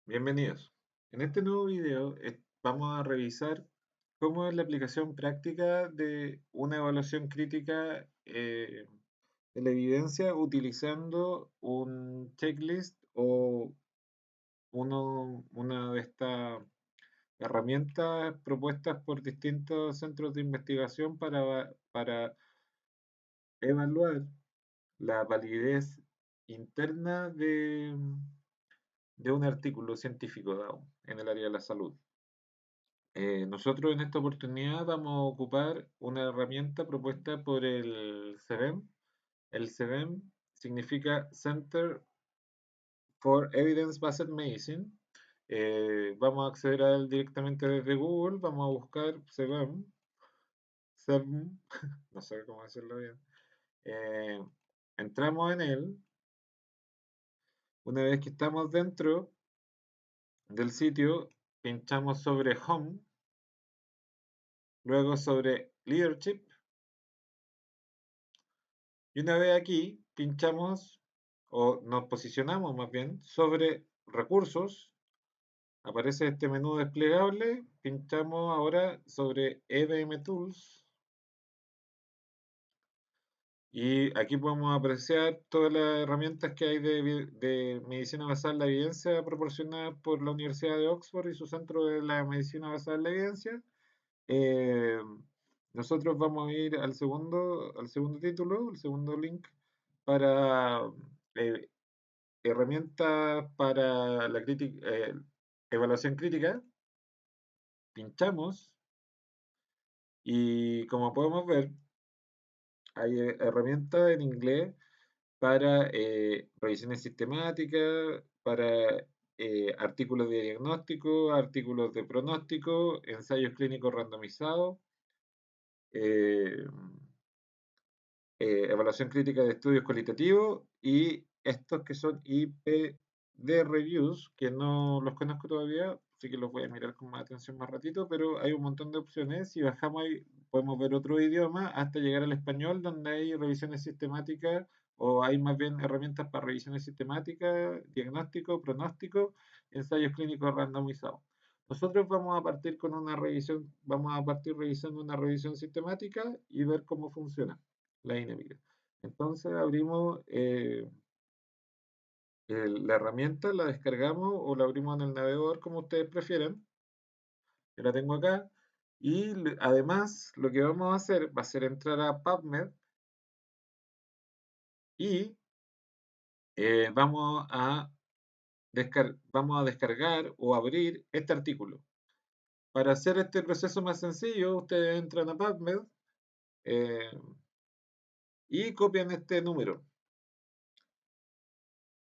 Bienvenidos. En este nuevo video vamos a revisar cómo es la aplicación práctica de una evaluación crítica de la evidencia utilizando un checklist o una de estas herramientas propuestas por distintos centros de investigación para evaluar la validez interna de un artículo científico dado en el área de la salud. Nosotros en esta oportunidad vamos a ocupar una herramienta propuesta por el CEBEM. El CEBEM significa Center for Evidence-Based Medicine. Vamos a acceder a él directamente desde Google. Vamos a buscar CEBEM. CEBEM, no sé cómo decirlo bien. Eh, Entramos en él. Una vez que estamos dentro del sitio, pinchamos sobre Home, luego sobre Leadership. Y una vez aquí, pinchamos o nos posicionamos más bien sobre recursos. Aparece este menú desplegable. Pinchamos ahora sobre EBM Tools. Y aquí podemos apreciar todas las herramientas que hay de medicina basada en la evidencia proporcionadas por la Universidad de Oxford y su centro de la medicina basada en la evidencia. Eh, Nosotros vamos a ir al segundo título, el segundo link, para eh, herramientas para la evaluación crítica. Pinchamos y como podemos ver, hay herramientas en inglés para revisiones sistemáticas, para artículos de diagnóstico, artículos de pronóstico, ensayos clínicos randomizados, eh, evaluación crítica de estudios cualitativos y estos que son IPD Reviews, que no los conozco todavía, así que los voy a mirar con más atención más ratito, pero hay un montón de opciones. Si bajamos ahí podemos ver otro idioma hasta llegar al español, donde hay revisiones sistemáticas o hay más bien herramientas para revisiones sistemáticas, diagnóstico, pronóstico, ensayos clínicos randomizados. Nosotros vamos a partir con una revisión, vamos a partir revisando una revisión sistemática y ver cómo funciona la dinámica. Entonces abrimos la herramienta, la descargamos o la abrimos en el navegador como ustedes prefieran. Yo la tengo acá. Y además lo que vamos a hacer va a ser entrar a PubMed y vamos a descargar o abrir este artículo. Para hacer este proceso más sencillo, ustedes entran a PubMed eh, y copian este número,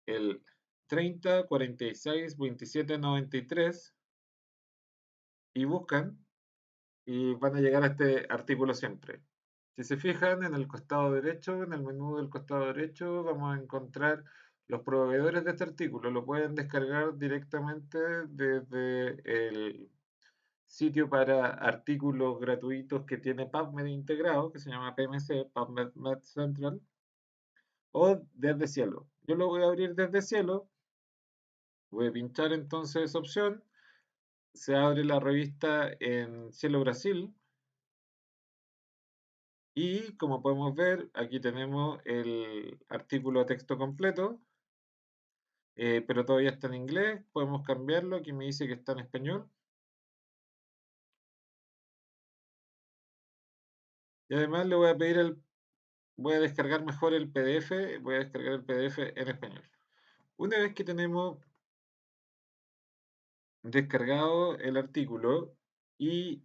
el 30 46 27 93, y buscan y van a llegar a este artículo siempre. Si se fijan en el costado derecho, en el menú del costado derecho, vamos a encontrar los proveedores de este artículo. Lo pueden descargar directamente desde el sitio para artículos gratuitos que tiene PubMed integrado, que se llama PMC, PubMed Med Central, o desde Cielo. Yo lo voy a abrir desde Cielo. Voy a pinchar entonces esa opción. Se abre la revista en Cielo Brasil. Y como podemos ver, aquí tenemos el artículo a texto completo, pero todavía está en inglés. Podemos cambiarlo. Aquí me dice que está en español. Y además le voy a voy a descargar mejor el PDF. Voy a descargar el PDF en español. Una vez que tenemos descargado el artículo y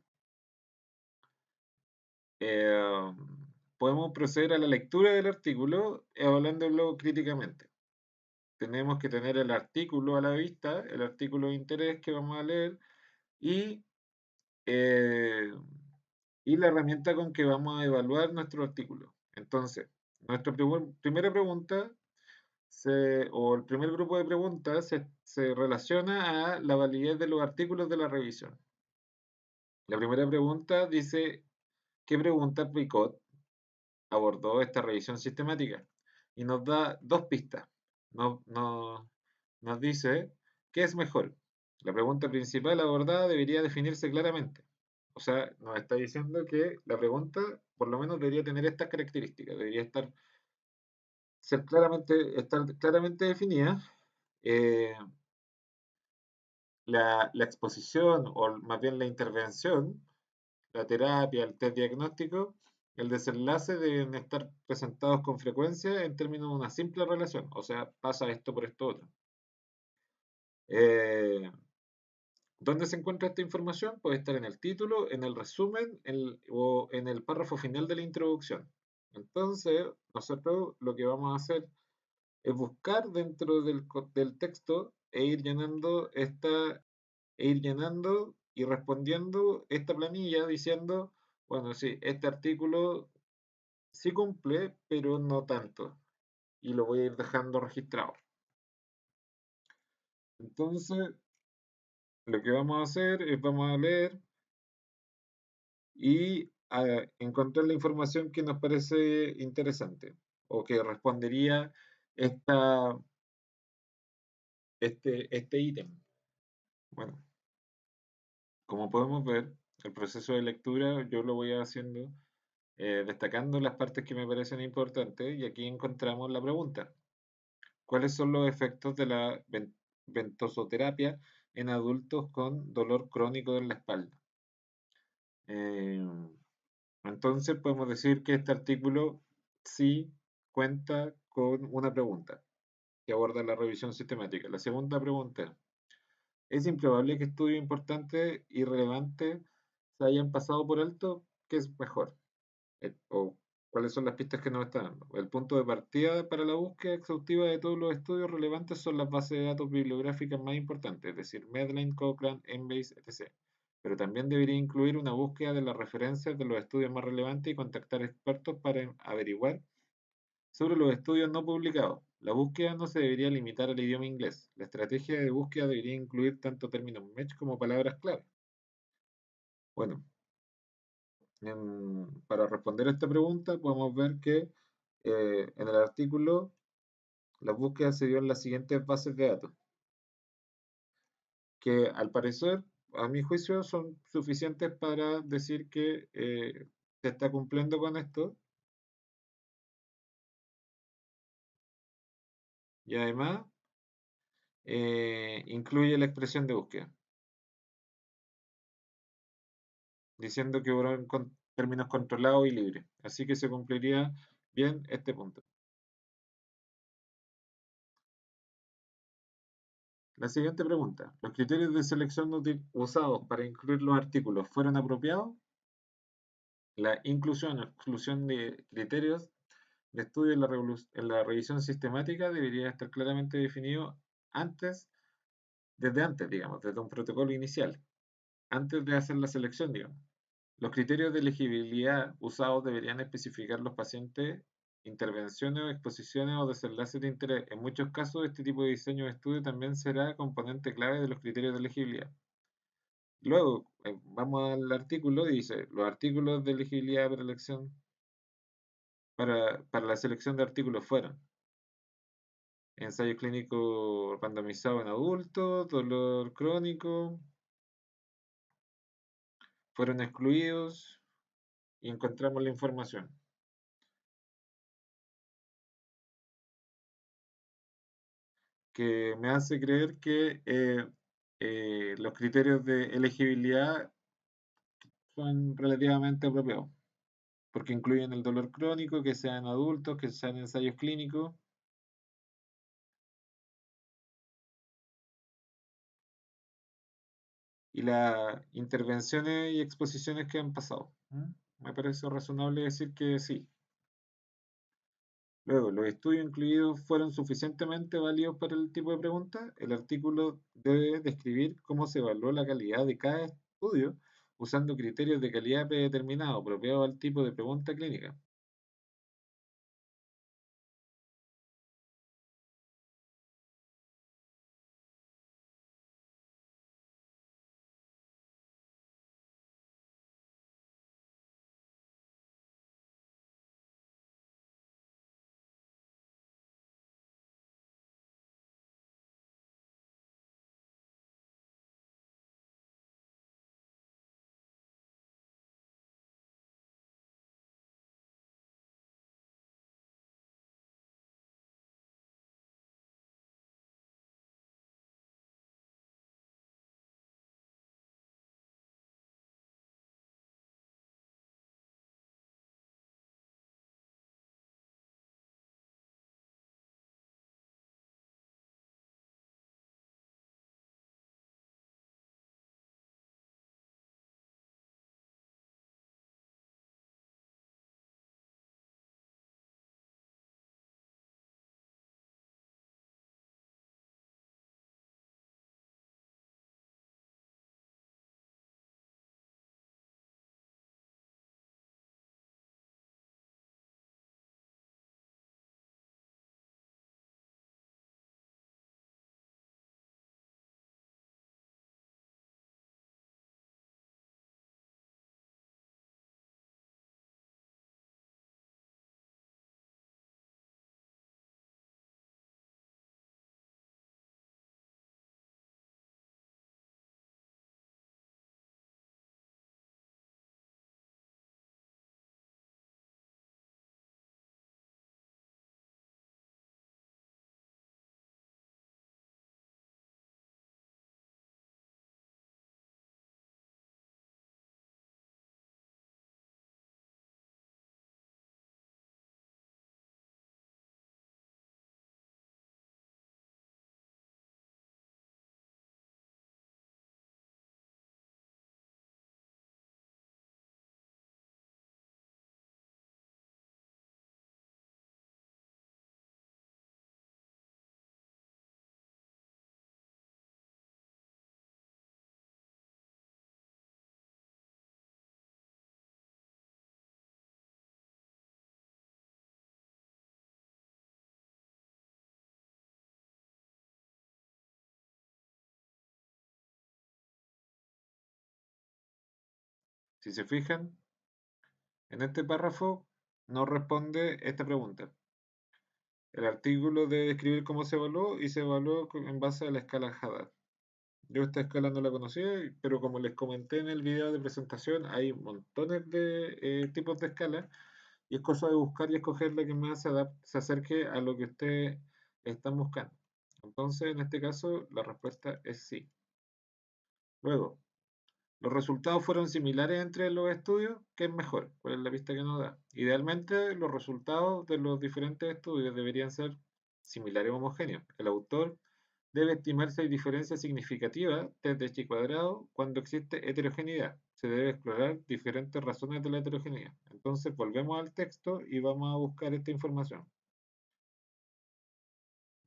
eh, podemos proceder a la lectura del artículo evaluándolo críticamente. Tenemos que tener el artículo a la vista, el artículo de interés que vamos a leer y, eh, y la herramienta con que vamos a evaluar nuestro artículo. Entonces, nuestra primera pregunta o el primer grupo de preguntas se relaciona a la validez de los artículos de la revisión. La primera pregunta dice, ¿qué pregunta Picot abordó esta revisión sistemática? Y nos da dos pistas. Nos dice ¿Qué es mejor? La pregunta principal abordada debería definirse claramente. O sea, nos está diciendo que la pregunta por lo menos debería tener estas características, debería estar claramente definida. eh, la exposición, o más bien la intervención, la terapia, el test diagnóstico, el desenlace deben estar presentados con frecuencia en términos de una simple relación, o sea, pasa esto por esto otro. Eh, ¿Dónde se encuentra esta información? Puede estar en el título, en el resumen o en el párrafo final de la introducción. Entonces, nosotros lo que vamos a hacer es buscar dentro del texto e ir llenando y respondiendo esta planilla diciendo, bueno, sí, este artículo sí cumple, pero no tanto. Y lo voy a ir dejando registrado. Entonces, lo que vamos a hacer es vamos a leer y a encontrar la información que nos parece interesante o que respondería esta, este ítem. Bueno, como podemos ver, el proceso de lectura yo lo voy haciendo destacando las partes que me parecen importantes y aquí encontramos la pregunta. ¿Cuáles son los efectos de la ventosoterapia en adultos con dolor crónico en la espalda? Eh, entonces podemos decir que este artículo sí cuenta con una pregunta que aborda la revisión sistemática. La segunda pregunta: ¿es improbable que estudios importantes y relevantes se hayan pasado por alto? ¿Qué es mejor? O cuáles son las pistas que nos está dando. El punto de partida para la búsqueda exhaustiva de todos los estudios relevantes son las bases de datos bibliográficas más importantes, es decir, Medline, Cochrane, Embase, etc. Pero también debería incluir una búsqueda de las referencias de los estudios más relevantes y contactar expertos para averiguar sobre los estudios no publicados. La búsqueda no se debería limitar al idioma inglés. La estrategia de búsqueda debería incluir tanto términos match como palabras clave. Bueno, para responder a esta pregunta, podemos ver que en el artículo las búsquedas se dio en las siguientes bases de datos, que al parecer, a mi juicio, son suficientes para decir que se está cumpliendo con esto y además incluye la expresión de búsqueda, diciendo que fueron con términos controlados y libres. Así que se cumpliría bien este punto. La siguiente pregunta: ¿los criterios de selección usados para incluir los artículos fueron apropiados? La inclusión o exclusión de criterios de estudio en la revisión sistemática debería estar claramente definido desde antes, digamos, desde un protocolo inicial, antes de hacer la selección, digamos. Los criterios de elegibilidad usados deberían especificar los pacientes, intervenciones o exposiciones o desenlaces de interés. En muchos casos, este tipo de diseño de estudio también será componente clave de los criterios de elegibilidad. Luego, vamos al artículo y dice, los artículos de elegibilidad para elección para la selección de artículos fueron ensayo clínico randomizado en adultos, dolor crónico, fueron excluidos y encontramos la información que me hace creer que los criterios de elegibilidad son relativamente apropiados, porque incluyen el dolor crónico, que sean adultos, que sean ensayos clínicos y las intervenciones y exposiciones que han pasado. Me parece razonable decir que sí. Luego, los estudios incluidos fueron suficientemente válidos para el tipo de pregunta. El artículo debe describir cómo se evaluó la calidad de cada estudio usando criterios de calidad predeterminados apropiados al tipo de pregunta clínica. Si se fijan, en este párrafo no responde esta pregunta. El artículo debe describir cómo se evaluó y se evaluó en base a la escala Haddad. Yo esta escala no la conocía, pero como les comenté en el video de presentación, hay montones de tipos de escalas y es cosa de buscar y escoger la que más se acerque a lo que ustedes están buscando. Entonces, en este caso, la respuesta es sí. Luego, ¿los resultados fueron similares entre los estudios? ¿Qué es mejor? ¿Cuál es la pista que nos da? Idealmente, los resultados de los diferentes estudios deberían ser similares o homogéneos. El autor debe estimar si hay diferencias significativas desde chi cuadrado cuando existe heterogeneidad. Se debe explorar diferentes razones de la heterogeneidad. Entonces, volvemos al texto y vamos a buscar esta información.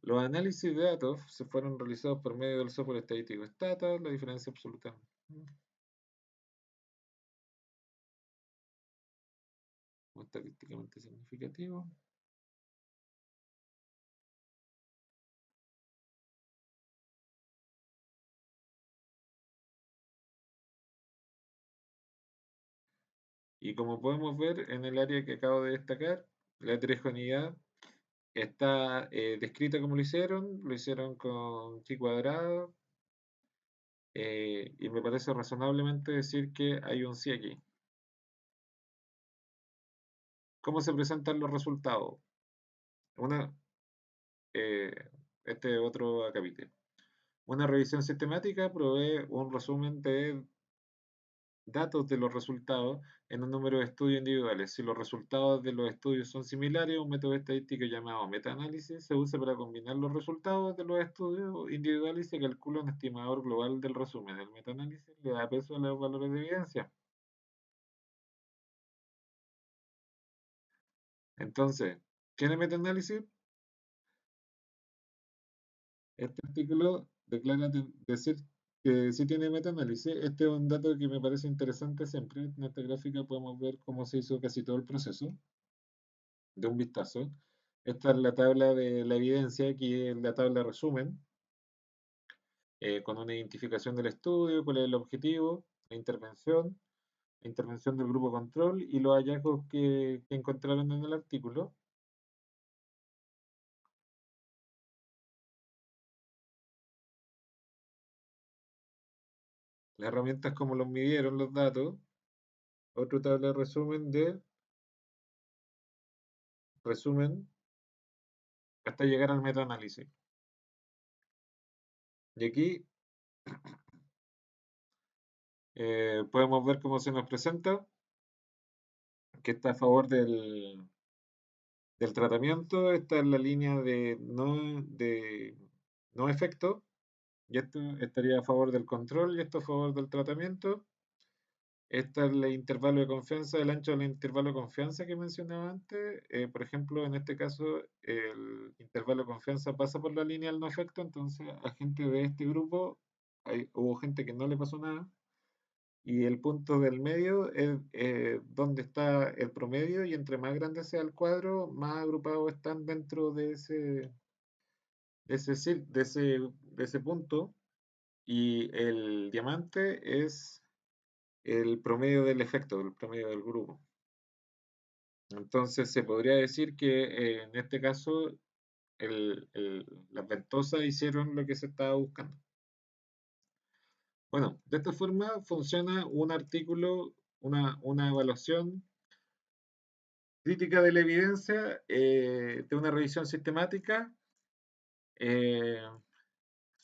Los análisis de datos se fueron realizados por medio del software estadístico Stata, la diferencia absoluta. Estadísticamente significativo. Y como podemos ver en el área que acabo de destacar, la heterogeneidad está descrita como lo hicieron con chi cuadrado, y me parece razonablemente decir que hay un sí aquí. ¿Cómo se presentan los resultados? Una, eh, este otro acápite. Una revisión sistemática provee un resumen de datos de los resultados en un número de estudios individuales. Si los resultados de los estudios son similares, un método estadístico llamado metaanálisis se usa para combinar los resultados de los estudios individuales y se calcula un estimador global del resumen. El metaanálisis le da peso a los valores de evidencia. Entonces, ¿tiene metaanálisis? Este artículo declara decir que sí tiene metaanálisis. Este es un dato que me parece interesante siempre. En esta gráfica podemos ver cómo se hizo casi todo el proceso de un vistazo. Esta es la tabla de la evidencia, aquí es la tabla de resumen, con una identificación del estudio, cuál es el objetivo, la intervención del grupo control y los hallazgos que encontraron en el artículo. Las herramientas como los midieron los datos. Otra tabla de resumen hasta llegar al metaanálisis. Y aquí podemos ver cómo se nos presenta, que está a favor del tratamiento, está en la línea de no efecto, y esto estaría a favor del control y esto a favor del tratamiento. Este es el intervalo de confianza, el ancho del intervalo de confianza que mencionaba antes. Por ejemplo, en este caso, el intervalo de confianza pasa por la línea del no efecto, entonces a gente de este grupo hubo gente que no le pasó nada. Y el punto del medio es donde está el promedio, y entre más grande sea el cuadro, más agrupados están dentro de ese punto. Y el diamante es el promedio del efecto, el promedio del grupo. Entonces se podría decir que en este caso las ventosas hicieron lo que se estaba buscando. Bueno, de esta forma funciona un artículo, una evaluación crítica de la evidencia de una revisión sistemática. eh,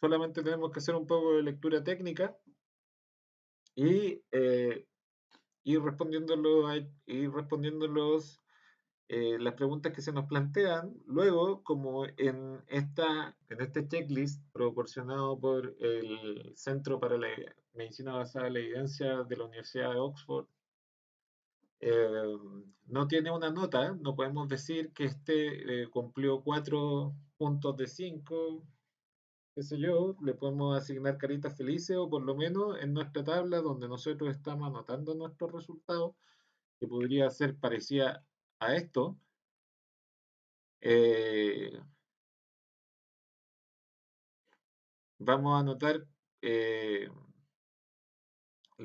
Solamente tenemos que hacer un poco de lectura técnica y ir respondiendo las preguntas que se nos plantean. Luego, como en este checklist proporcionado por el Centro para la Medicina Basada en la Evidencia de la Universidad de Oxford, eh, no tiene una nota, no podemos decir que este cumplió 4 puntos de 5, qué sé yo, le podemos asignar caritas felices o por lo menos en nuestra tabla donde nosotros estamos anotando nuestros resultados, que podría ser parecida a esto. eh, Vamos a anotar eh,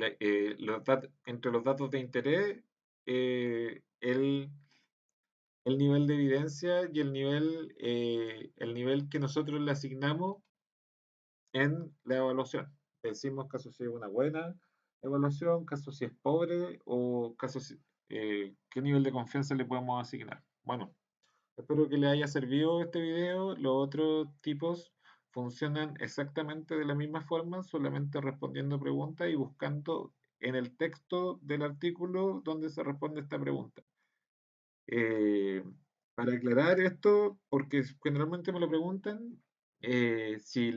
entre los datos de interés, el nivel de evidencia y el nivel que nosotros le asignamos en la evaluación. Decimos caso si es una buena evaluación, caso si es pobre o qué nivel de confianza le podemos asignar. Bueno, espero que les haya servido este video. Los otros tipos funcionan exactamente de la misma forma, solamente respondiendo preguntas y buscando en el texto del artículo donde se responde esta pregunta. Eh, para aclarar esto, porque generalmente me lo preguntan, si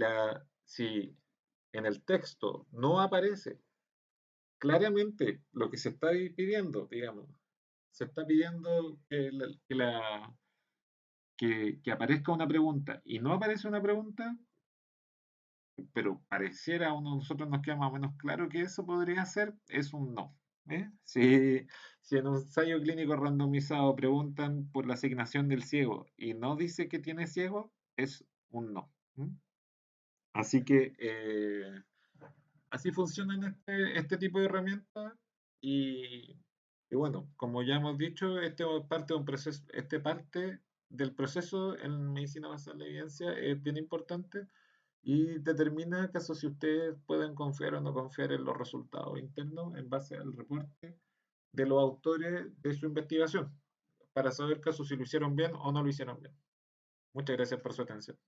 en el texto no aparece claramente lo que se está pidiendo, digamos, se está pidiendo que aparezca una pregunta y no aparece una pregunta, pero pareciera a uno, nosotros nos queda más o menos claro que eso podría ser, es un no. ¿Eh? Si en un ensayo clínico randomizado preguntan por la asignación del ciego y no dice que tiene ciego, es un no. ¿Mm? Así que así funcionan este tipo de herramientas y, y bueno, como ya hemos dicho, este parte de un proceso, este parte del proceso en medicina basada en la evidencia es bien importante y determina acaso si ustedes pueden confiar o no confiar en los resultados internos en base al reporte de los autores de su investigación, para saber acaso si lo hicieron bien o no lo hicieron bien. Muchas gracias por su atención.